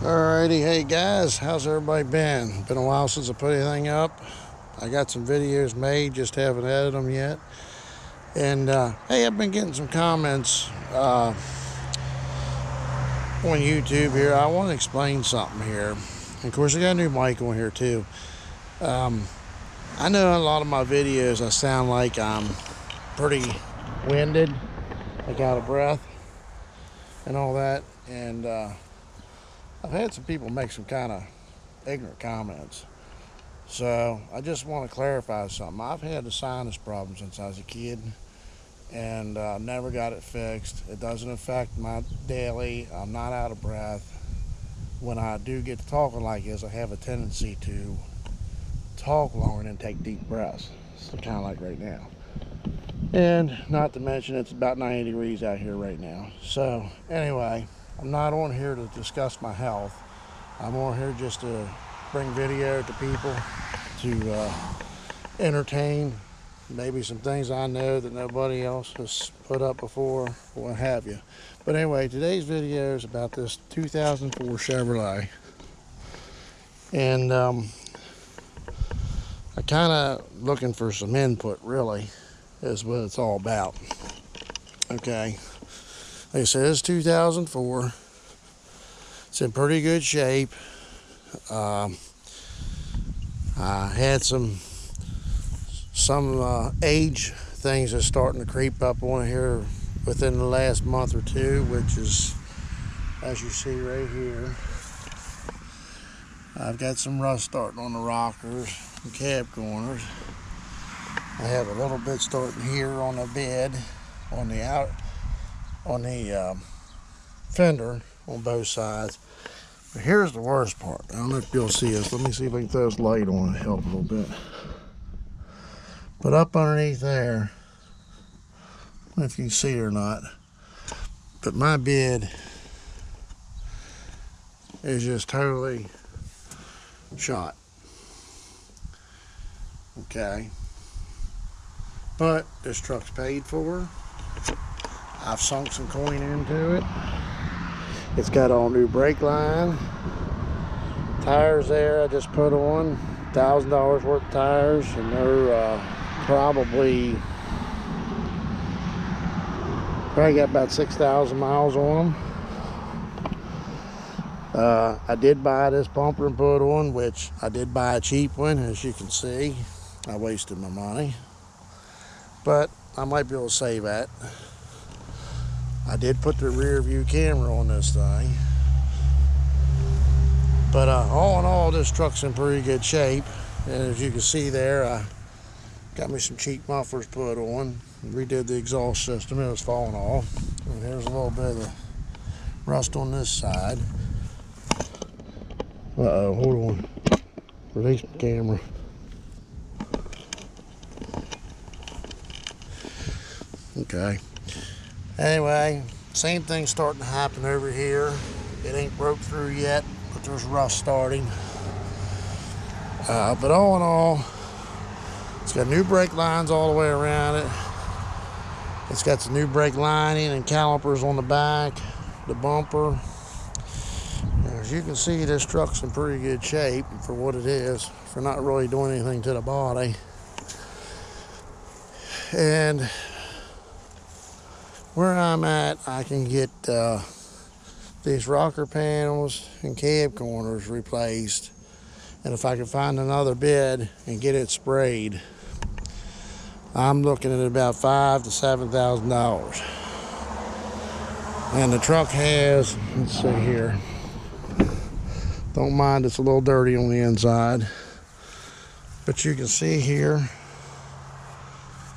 Alrighty, hey guys, how's everybody been? Been a while since I put anything up. I got some videos made, just haven't edited them yet. And hey, I've been getting some comments on YouTube here. I want to explain something here. And of course, I got a new mic on here too. I know in a lot of my videos I sound like I'm pretty winded, like out of breath, and all that. And I've had some people make some kind of ignorant comments. So I just want to clarify something. I've had a sinus problem since I was a kid, and never got it fixed. It doesn't affect my daily. I'm not out of breath. When I do get to talking like this, I have a tendency to talk longer and take deep breaths. So kind of like right now. And not to mention it's about 90 degrees out here right now. So anyway, I'm not on here to discuss my health. I'm on here just to bring video to people, to entertain, maybe some things I know that nobody else has put up before, or what have you. But anyway, today's video is about this 2004 Chevrolet. And I kind of looking for some input, really, is what it's all about. Okay. Like I said, it's 2004. It's in pretty good shape. I had some age things that's starting to creep up on here within the last month or two, which is, as you see right here, I've got some rust starting on the rockers and cab corners. I have a little bit starting here on the bed, on the fender on both sides. But here's the worst part. I don't know if you'll see this. Let me see if I can throw this light on to help a little bit. But up underneath there, I don't know if you can see it or not, but my bed is just totally shot. Okay. But this truck's paid for. I've sunk some coin into it. It's got all new brake line. Tires there I just put on. $1,000 worth of tires, and they're probably got about 6,000 miles on them. I did buy this bumper and put on, which I did buy a cheap one, as you can see. I wasted my money, but I might be able to save that. I did put the rear view camera on this thing. But all in all, this truck's in pretty good shape. And as you can see there, I got me some cheap mufflers put on. Redid the exhaust system. It was falling off. And here's a little bit of the rust on this side. Uh-oh, hold on. Release the camera. Okay. Anyway, same thing starting to happen over here. It ain't broke through yet, but there's rust starting. But all in all, it's got new brake lines all the way around it. It's got some new brake lining and calipers on the back, the bumper. And as you can see, this truck's in pretty good shape for what it is, for not really doing anything to the body. And where I'm at, I can get these rocker panels and cab corners replaced, and if I can find another bed and get it sprayed, I'm looking at about $5,000 to $7,000. And the truck has, let's see here, don't mind it's a little dirty on the inside, but you can see here,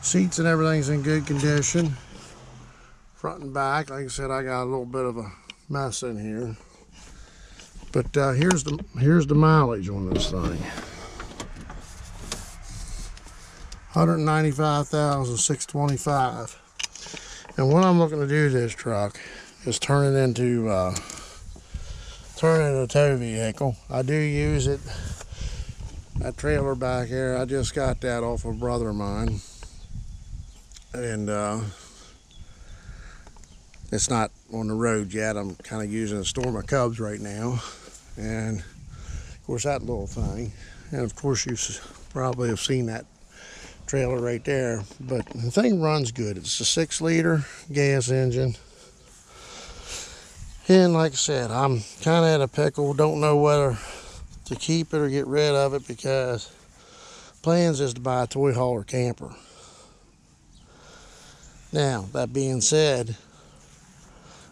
seats and everything's in good condition. Front and back, like I said, I got a little bit of a mess in here. But here's the mileage on this thing. 195,625. And what I'm looking to do to this truck is turn it into a tow vehicle. I do use it. That trailer back there, I just got that off of a brother of mine. And it's not on the road yet. I'm kind of using it to store my cubs right now. And of course that little thing, and of course you probably have seen that trailer right there. But the thing runs good. It's a 6-liter gas engine, and like I said, I'm kind of at a pickle. Don't know whether to keep it or get rid of it, because plans is to buy a toy hauler camper. Now that being said,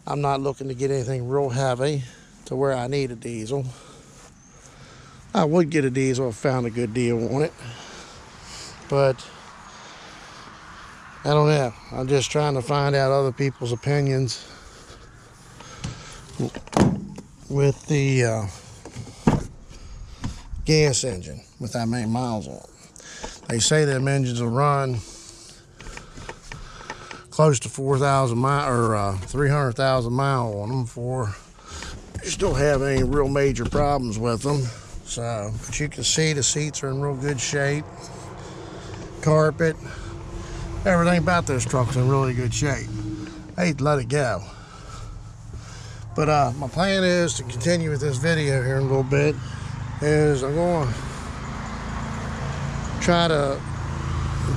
I'm not looking to get anything real heavy to where I need a diesel. I would get a diesel if I found a good deal on it, but I don't know. I'm just trying to find out other people's opinions with the gas engine with that many miles on it. They say them engines will run close to 4,000 miles or 300,000 miles on them before you still have any real major problems with them. So, but you can see the seats are in real good shape. Carpet, everything about this truck's in really good shape. I hate to let it go. But my plan is to continue with this video here in a little bit. Is I'm going to try to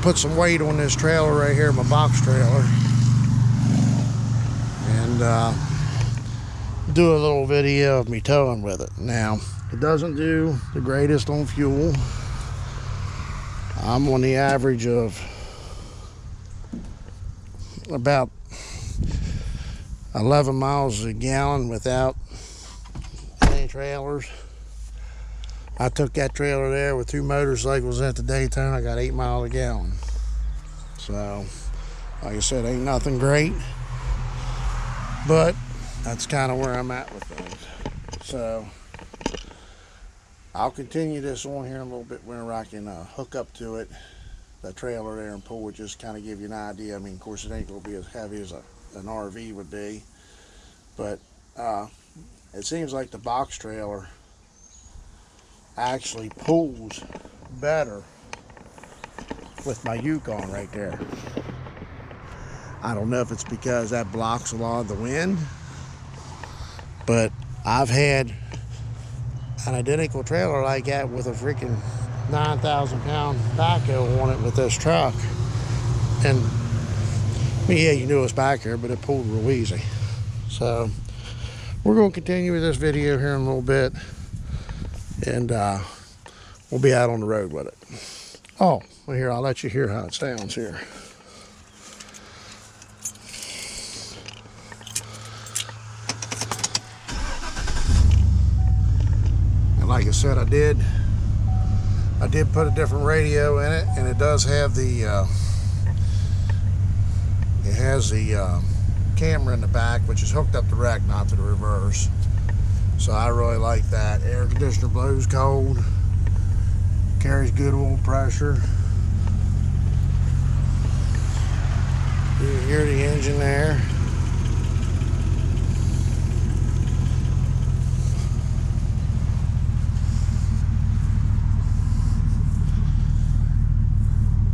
put some weight on this trailer right here, my box trailer, and do a little video of me towing with it. Now, it doesn't do the greatest on fuel. I'm on the average of about 11 miles a gallon without any trailers. I took that trailer there with 2 motorcycles at the Daytona. I got 8 miles a gallon. So, like I said, ain't nothing great, but that's kind of where I'm at with things. So, I'll continue this on here in a little bit whenever I can hook up to it, the trailer there, and pull it, just kind of give you an idea. I mean, of course, it ain't going to be as heavy as an RV would be, but it seems like the box trailer actually pulls better with my Yukon right there. I don't know if it's because that blocks a lot of the wind, but I've had an identical trailer like that with a freaking 9,000 pound backhoe on it with this truck, and I mean, yeah, you knew it was back here, but it pulled real easy. So we're going to continue with this video here in a little bit, and we'll be out on the road with it. Oh, well, here, I'll let you hear how it sounds here. And like I said, I did put a different radio in it, and it does have the it has the camera in the back, which is hooked up to the rack, not to the reverse. So I really like that. Air conditioner blows cold, carries good oil pressure. You can hear the engine there.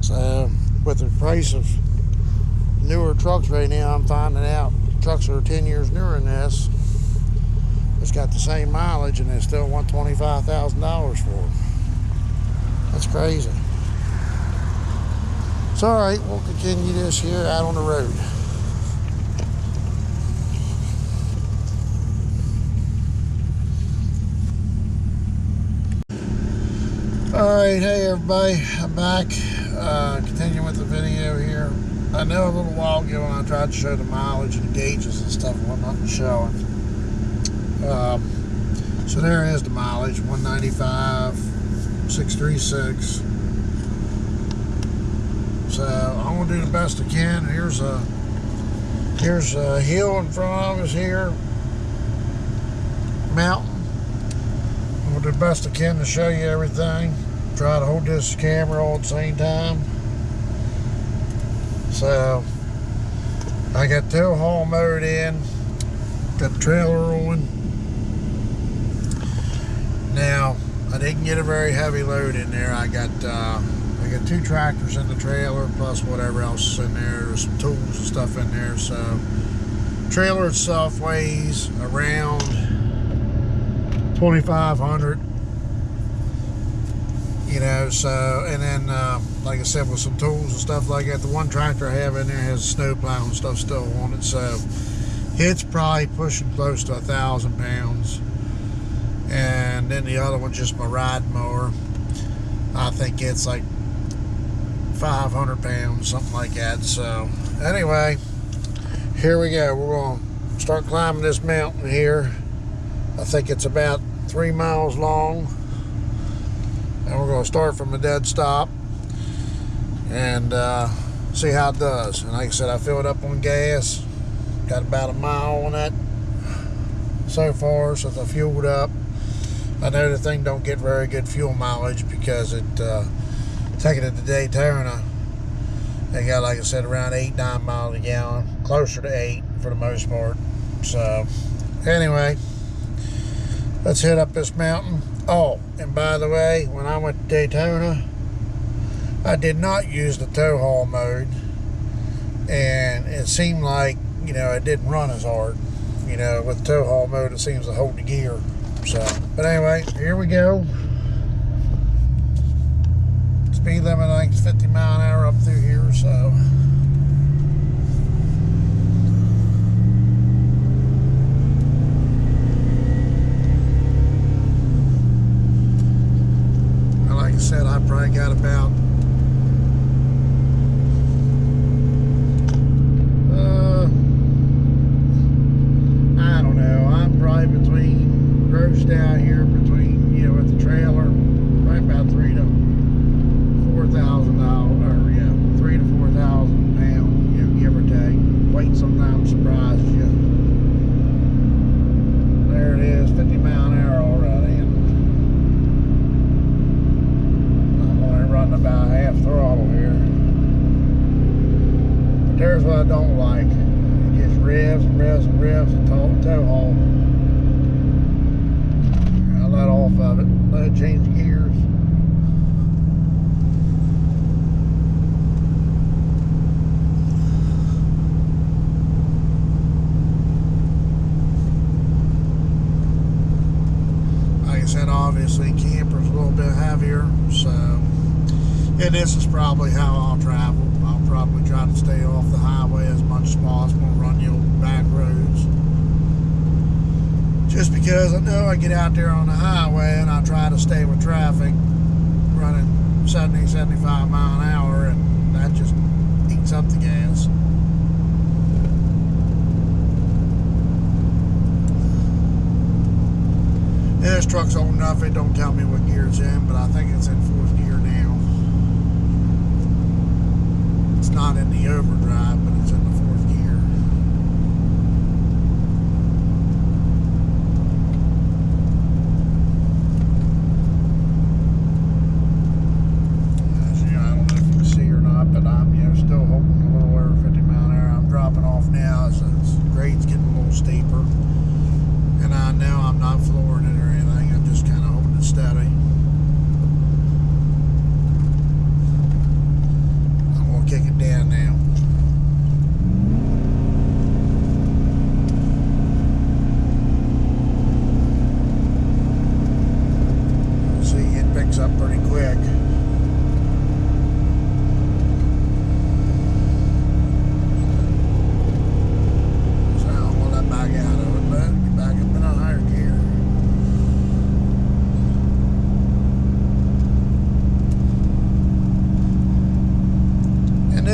So with the price of newer trucks right now, I'm finding out trucks that are 10 years newer than this, it's got the same mileage, and they still want $25,000 for them. That's crazy. It's all right. We'll continue this here out on the road. All right, hey everybody, I'm back. Continuing with the video here. I know a little while ago when I tried to show the mileage and the gauges and stuff, what I'm showing. So there is the mileage, 195, 636. So I'm gonna do the best I can. Here's a hill in front of us here, mountain. I'm gonna do the best I can to show you everything. Try to hold this camera all at the same time. So I got tow haul mode in, got the trailer on. Now I didn't get a very heavy load in there. I got 2 tractors in the trailer plus whatever else is in there. There's some tools and stuff in there. So trailer itself weighs around $2,500. You know, so, and then like I said, with some tools and stuff like that, the one tractor I have in there has snow plow and stuff still on it, so it's probably pushing close to 1,000 pounds. And then the other one's just my ride mower. I think it's like 500 pounds, something like that. So anyway, here we go. We're going to start climbing this mountain here. I think it's about 3 miles long. And we're going to start from a dead stop and see how it does. And like I said, I filled up on gas. Got about a mile on that so far since I fueled up. I know the thing don't get very good fuel mileage because it taking it to Daytona, they got, like I said, around 8-9 miles a gallon, closer to 8 for the most part. So anyway, let's head up this mountain. Oh, and by the way, when I went to Daytona, I did not use the tow haul mode, and it seemed like, you know, it didn't run as hard. You know, with tow haul mode, it seems to hold the gear. So, but anyway, here we go. Speed limit, I think, is 50 mile an hour up through here, so. And like I said, I probably got about I don't know, I'm probably grossed out here between, you know, with the trailer, right about $3,000 to $4,000, or yeah, 3,000 to 4,000 pounds, you know, give or take. Weight sometimes surprises you. There it is, 50 mile an hour already, and I'm only running about half throttle here. But there's what I don't like. It just revs and revs and revs and tow haul. Let off of it, let it change gears. Like I said, obviously camper's a little bit heavier, so and this is probably how I'll travel. I'll probably try to stay off the highway as much as possible, run the old back roads. Just because I know I get out there on the highway and I try to stay with traffic, running 70, 75 mile an hour, and that just eats up the gas. And this truck's old enough, it don't tell me what gear it's in, but I think it's in 4th gear now. It's not in the overdrive, but it's in the 4th gear. Now as the grade's getting a little steeper, and I know I'm not flooring it or anything, I'm just kind of holding it steady. I'm going to kick it down now. See, it picks up pretty quick.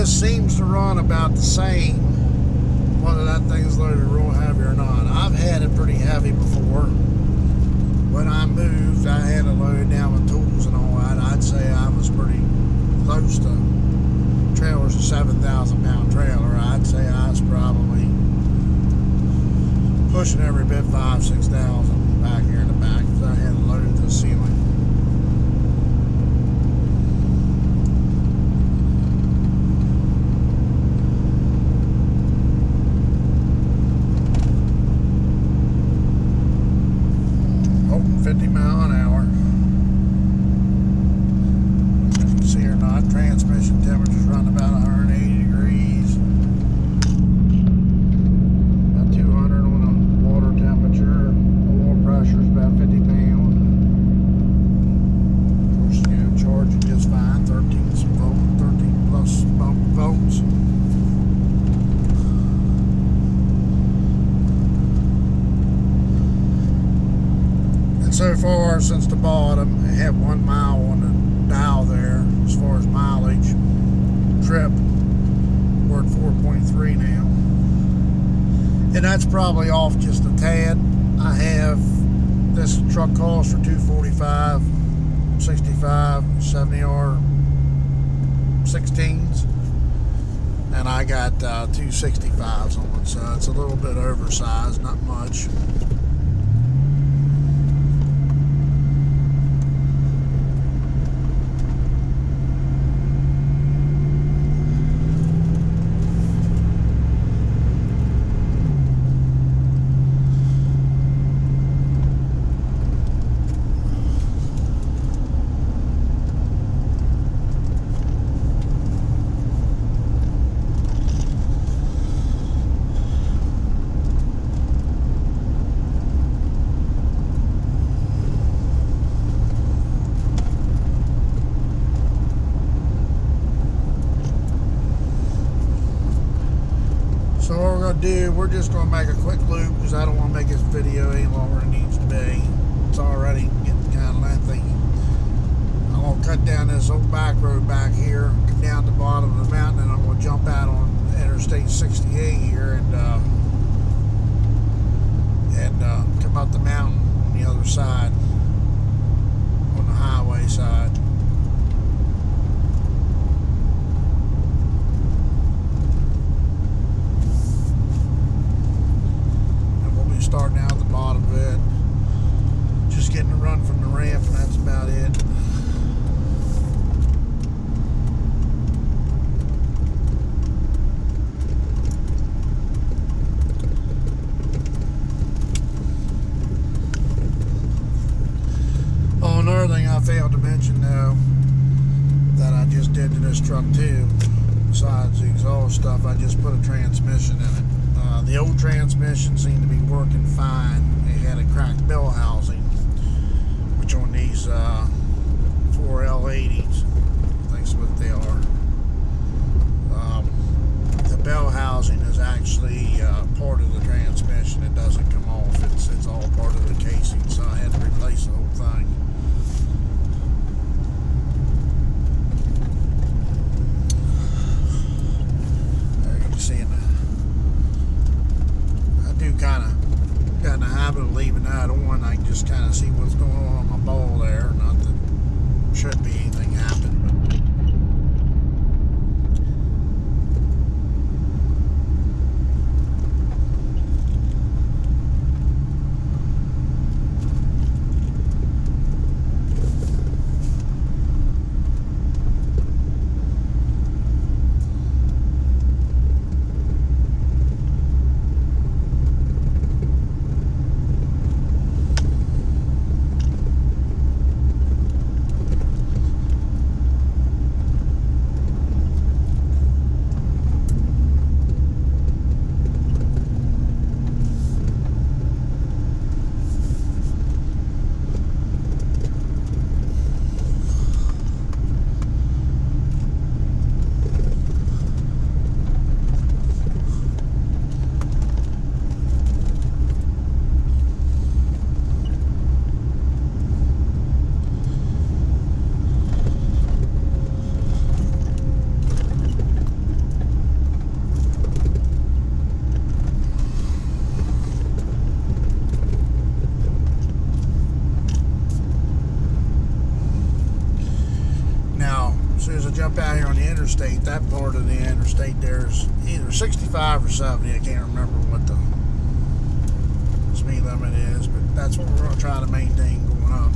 Seems to run about the same whether that thing's loaded real heavy or not. I've had it pretty heavy before. When I moved, I had it loaded down with tools and all that. I'd say I was pretty close to trailer's a 7,000 pound trailer. I'd say I was probably pushing every bit 5,000 to 6,000 back here in the back because I had it loaded to the ceiling. Transmission temperature's running about 180 degrees. About 200 on the water temperature. The water pressure's about 50 pounds. so far since the bottom, I have 1 mile on the dial there as far as mileage. Trip, we're at 4.3 now. And that's probably off just a tad. I have this truck cost for $245, 65, 70R 16s. And I got 265s on it, so it's a little bit oversized, not much. So what we're going to do, we're just going to make a quick loop because I don't want to make this video any longer than it needs to be. It's already getting kind of lengthy. I'm going to cut down this old back road back here, come down to the bottom of the mountain, and I'm going to jump out on Interstate 68 here and come up the mountain on the other side, on the highway side. Starting out at the bottom of it, just getting a run from the ramp, and that's about it. Oh, another thing I failed to mention though, that I just did to this truck too, besides the exhaust stuff, I just put a transmission in it. The old transmission seemed to be working fine. It had a cracked bell housing, which on these 4L80s, that's what they are. The bell housing is actually part of the transmission. It doesn't come off. It's all part of the casing, so I had to replace the whole thing. There you can see it. Kind of got in the habit of leaving that on. I can just kind of see what's going on my ball there. Not that should be anything happen, but jump out here on the interstate, that part of the interstate there's either 65 or 70. I can't remember what the speed limit is, but that's what we're going to try to maintain going up.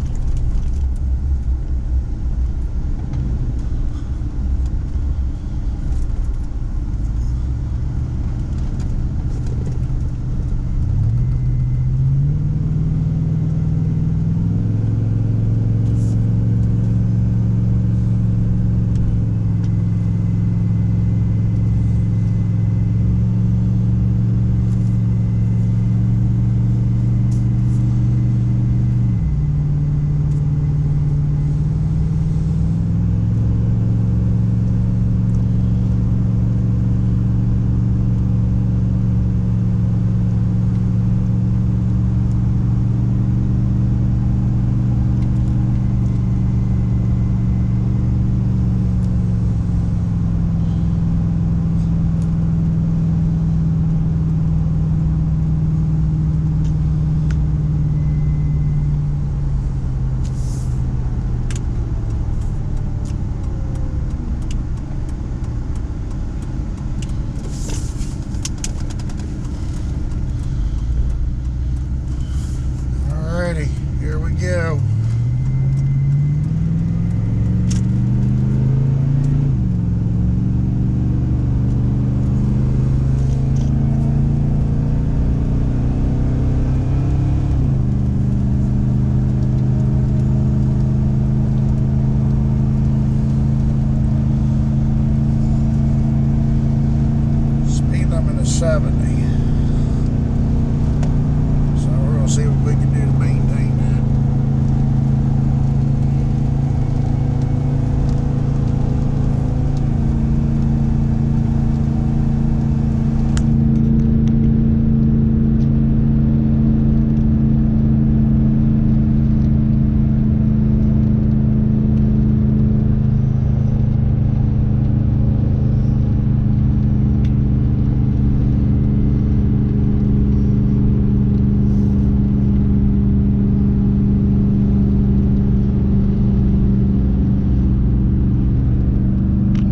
go. Speed limit is 70. So we're going to see what we can do to maintain that.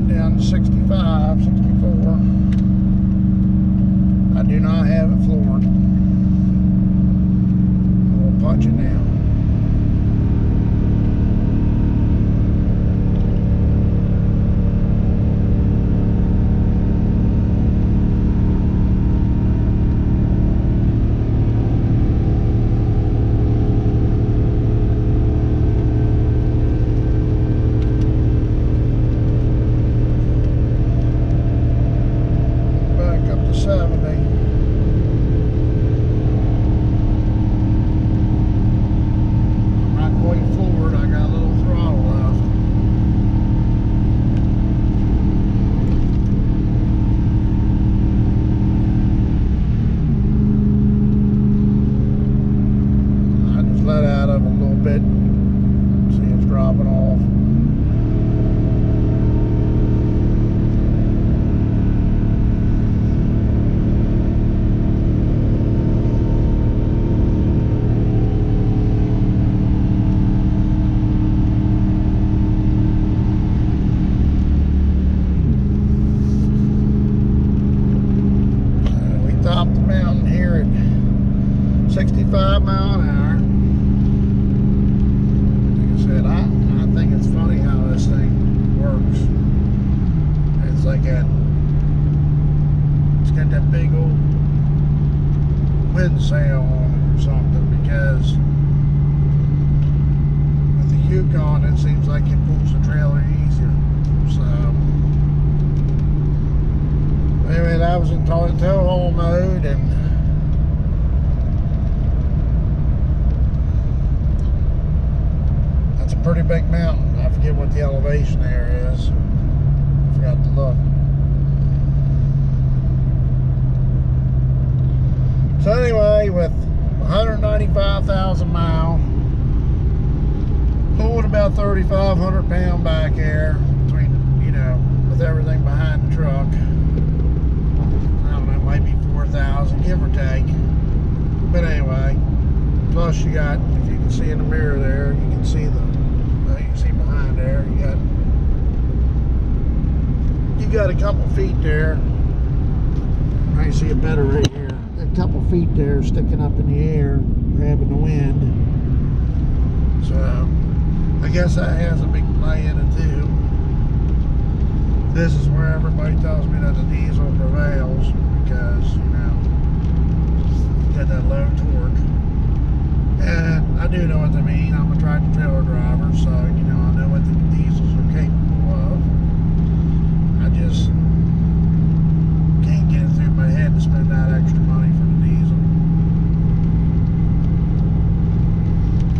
Down to 65, 64. I do not have it floored. We'll punch it now. Back up to 70. I'm not quite floored. I got a little throttle left. I just let out of it a little bit. See it's dropping off. We topped the mountain here at 65 mile an hour. Like I said, I think it's funny how this thing works. It's like it's got that big old wind sail on it or something, because with the Yukon it seems like it pulls the trailer easier. So anyway, I was in tow haul mode, and that's a pretty big mountain. I forget what the elevation there is. I forgot to look. So anyway, with 195,000 mile, pulling about 3,500 pound back air between, with everything behind the truck. I don't know, it might be 4,000, give or take. But anyway, plus you got, if you can see in the mirror there, you can see behind there, you got a couple feet there. I can see it better right here. A couple feet there sticking up in the air, grabbing the wind. So I guess that has a big play in it too. This is where everybody tells me that the diesel prevails, because you got that low torque. And I do know what they mean. I'm a tractor trailer driver, so I know what the diesels are capable of. I just can't get it through my head to spend that extra money for the diesel.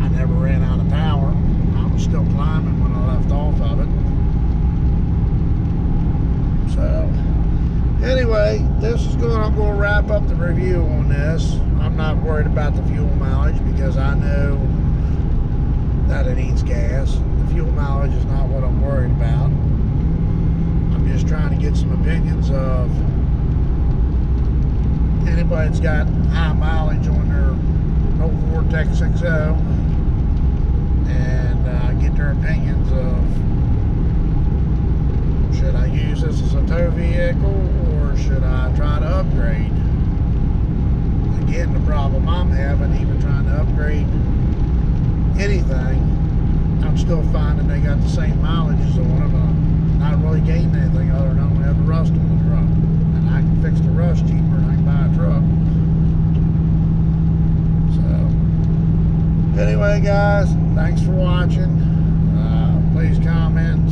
I never ran out of power. I was still climbing when I left off of it. So anyway, I'm going to wrap up the review on this. I'm not worried about the fuel mileage, because I know that it needs gas. The fuel mileage is not what I'm worried about. I'm just trying to get some opinions of anybody that's got high mileage on their old Vortex 60, and get their opinions of, should I use this as a tow vehicle, or should I try to upgrade? Again, the problem I'm having, even trying to upgrade anything, I'm still finding they got the same mileages on them. I'm not really gaining anything other than I only have the rust on the truck. And I can fix the rust cheaper than I can buy a truck. So, anyway, guys, thanks for watching. Please comment,